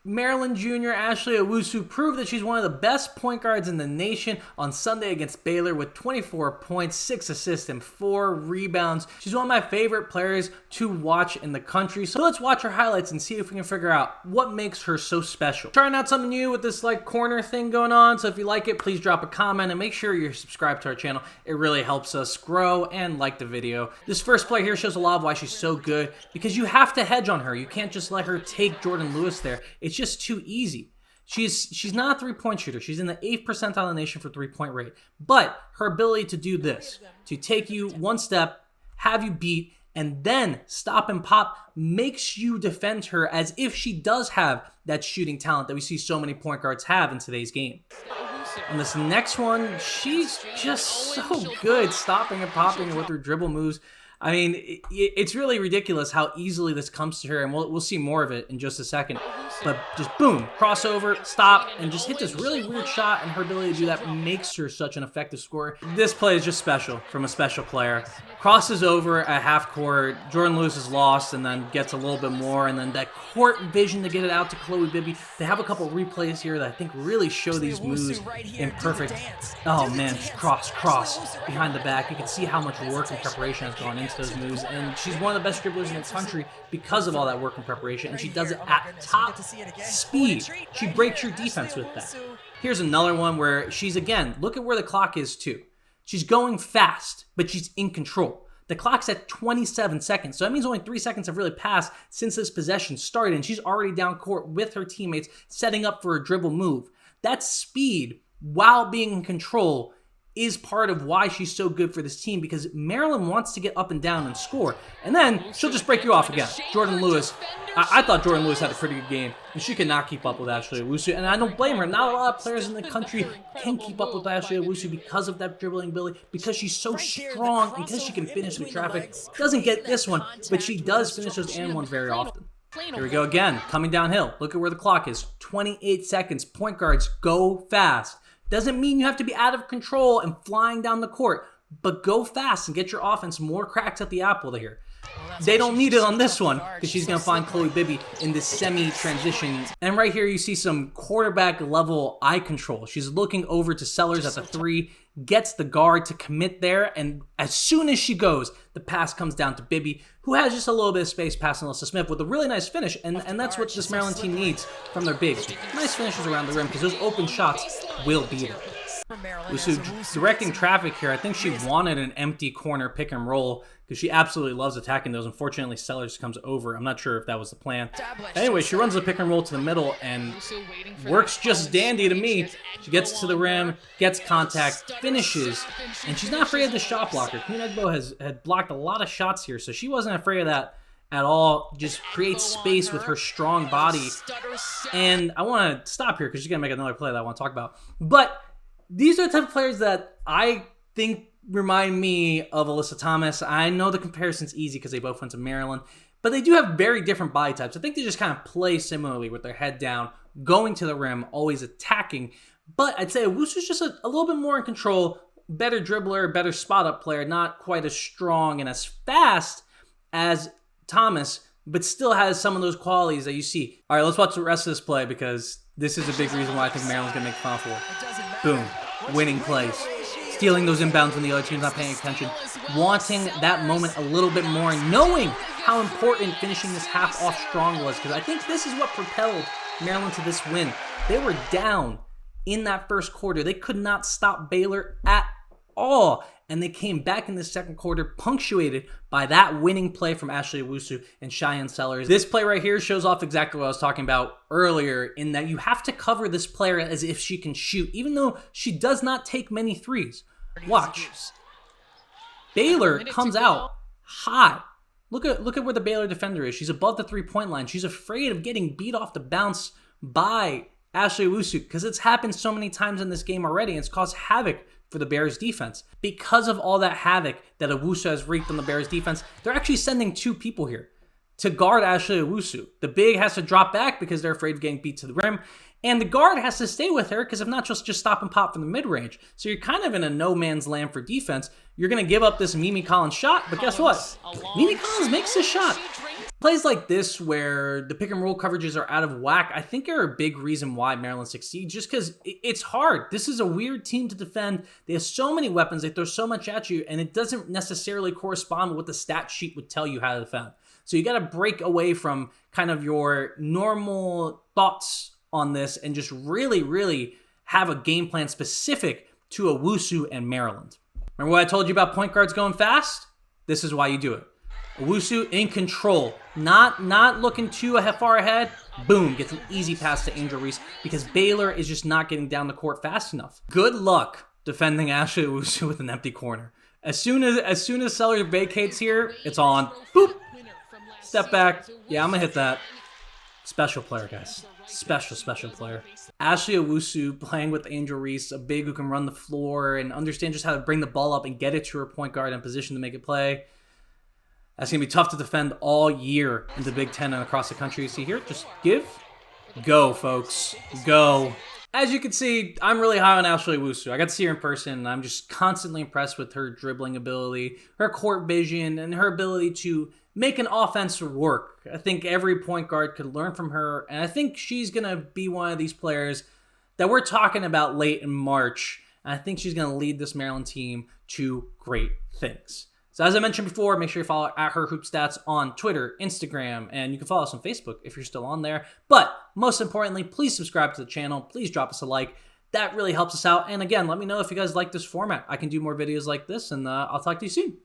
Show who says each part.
Speaker 1: Maryland junior Ashley Owusu proved that she's one of the best point guards in the nation on Sunday against Baylor with 24 points, 6 assists, and 4 rebounds. She's one of my favorite players to watch in the country. So let's watch her highlights and see if we can figure out what makes her so special. Trying out something new with this like corner thing going on. So if you like it, please drop a comment and make sure you're subscribed to our channel. It really helps us grow and like the video. This first play here shows a lot of why she's so good because you have to hedge on her. You can't just let her take Jordan Lewis there. It's just too easy. She's not a three-point shooter. She's in the 8th percentile of the nation for three-point rate. But her ability to do this, to take you one step, have you beat, and then stop and pop makes you defend her as if she does have that shooting talent that we see so many point guards have in today's game. On this next one, she's just so good stopping and popping with her dribble moves. I mean, it's really ridiculous how easily this comes to her, and we'll see more of it in just a second. But just boom, crossover, stop, and just hit this really weird shot, and her ability to do that makes her such an effective scorer. This play is just special from a special player. Crosses over at half court, Jordan Lewis is lost, and then gets a little bit more, and then that court vision to get it out to Chloe Bibby. They have a couple replays here that I think really show these moves in perfect. Oh man, cross behind the back. You can see how much work and preparation has gone into those moves, and she's one of the best dribblers in the country because of all that work and preparation, and she does it at top speed. She breaks your defense with that. Here's another one where she's, again, look at where the clock is too. She's going fast, but she's in control. The clock's at 27 seconds, so that means only 3 seconds have really passed since this possession started, and she's already down court with her teammates setting up for a dribble move. That speed, while being in control, is part of why she's so good for this team, because Maryland wants to get up and down and score, and then she'll just break you off again. Jordan Lewis, I thought Jordan Lewis had a pretty good game, and she could not keep up with Ashley Owusu, and I don't blame her. Not a lot of players in the country can keep up with Ashley Owusu because of that dribbling ability, because she's so strong, and because she can finish with traffic. Doesn't get this one, but she does finish those and ones very often. Here we go again, coming downhill. Look at where the clock is, 28 seconds. Point guards, go fast. Doesn't mean you have to be out of control and flying down the court, but go fast and get your offense more cracks at the apple here. They don't need it on this one because she's going to find Chloe Bibby in this semi-transition. And right here you see some quarterback level eye control. She's looking over to Sellers at the 3, gets the guard to commit there, and as soon as she goes, the pass comes down to Bibby, who has just a little bit of space passing Alyssa Smith with a really nice finish, and that's what this Maryland team needs from their bigs. Nice finishes around the rim because those open shots will beat them. Owusu directing traffic here. I think she wanted an empty corner pick and roll because she absolutely loves attacking those. Unfortunately, Sellers comes over. I'm not sure if that was the plan. Anyway, she runs the pick and roll to the middle and works just dandy to me. She gets to the rim, gets contact, finishes, and she's not afraid of the shot blocker. Queen Egbo had blocked a lot of shots here, so she wasn't afraid of that at all. Just creates space with her strong body. And I want to stop here because she's going to make another play that I want to talk about. But these are the type of players that I think remind me of Alyssa Thomas. I know the comparison's easy because they both went to Maryland, but they do have very different body types. I think they just kind of play similarly with their head down, going to the rim, always attacking. But I'd say Owusu's just a little bit more in control, better dribbler, better spot-up player, not quite as strong and as fast as Thomas, but still has some of those qualities that you see. All right, let's watch the rest of this play because this is a big reason why I think Maryland's going to make Final Four. Boom. Winning plays. Stealing those inbounds when the other team's not paying attention. Wanting that moment a little bit more. Knowing how important finishing this half off strong was, because I think this is what propelled Maryland to this win. They were down in that first quarter. They could not stop Baylor at all. And they came back in the second quarter, punctuated by that winning play from Ashley Owusu and Cheyenne Sellers. This play right here shows off exactly what I was talking about earlier, in that you have to cover this player as if she can shoot, even though she does not take many threes. Watch. Baylor comes out hot. Look at where the Baylor defender is. She's above the three-point line. She's afraid of getting beat off the bounce by Ashley Owusu because it's happened so many times in this game already, and it's caused havoc for the Bears defense. Because of all that havoc that Owusu has wreaked on the Bears defense, they're actually sending 2 people here to guard Ashley Owusu. The big has to drop back because they're afraid of getting beat to the rim, and the guard has to stay with her because if not, just stop and pop from the mid-range. So you're kind of in a no man's land for defense. You're going to give up this Mimi Collins shot, but guess what? Mimi Collins makes this shot. Plays like this where the pick and roll coverages are out of whack, I think are a big reason why Maryland succeeds, just because it's hard. This is a weird team to defend. They have so many weapons, they throw so much at you, and it doesn't necessarily correspond with what the stat sheet would tell you how to defend. So you got to break away from kind of your normal thoughts on this and just really, really have a game plan specific to Owusu and Maryland. Remember what I told you about point guards going fast? This is why you do it. Owusu in control, not looking too far ahead. Boom, gets an easy pass to Angel Reese because Baylor is just not getting down the court fast enough. Good luck defending Ashley Owusu with an empty corner. As soon as Sellers vacates here, it's on. Boop. Step back. Yeah, I'm gonna hit that. Special player, guys. Special player. Ashley Owusu playing with Angel Reese, a big who can run the floor and understand just how to bring the ball up and get it to her point guard in position to make it play. That's going to be tough to defend all year in the Big Ten and across the country. You see here, just give, go, folks, go. As you can see, I'm really high on Ashley Owusu. I got to see her in person, and I'm just constantly impressed with her dribbling ability, her court vision, and her ability to make an offense work. I think every point guard could learn from her, and I think she's going to be one of these players that we're talking about late in March, and I think she's going to lead this Maryland team to great things. So as I mentioned before, make sure you follow at Her Hoop Stats on Twitter, Instagram, and you can follow us on Facebook if you're still on there. But most importantly, please subscribe to the channel. Please drop us a like. That really helps us out. And again, let me know if you guys like this format. I can do more videos like this, and I'll talk to you soon.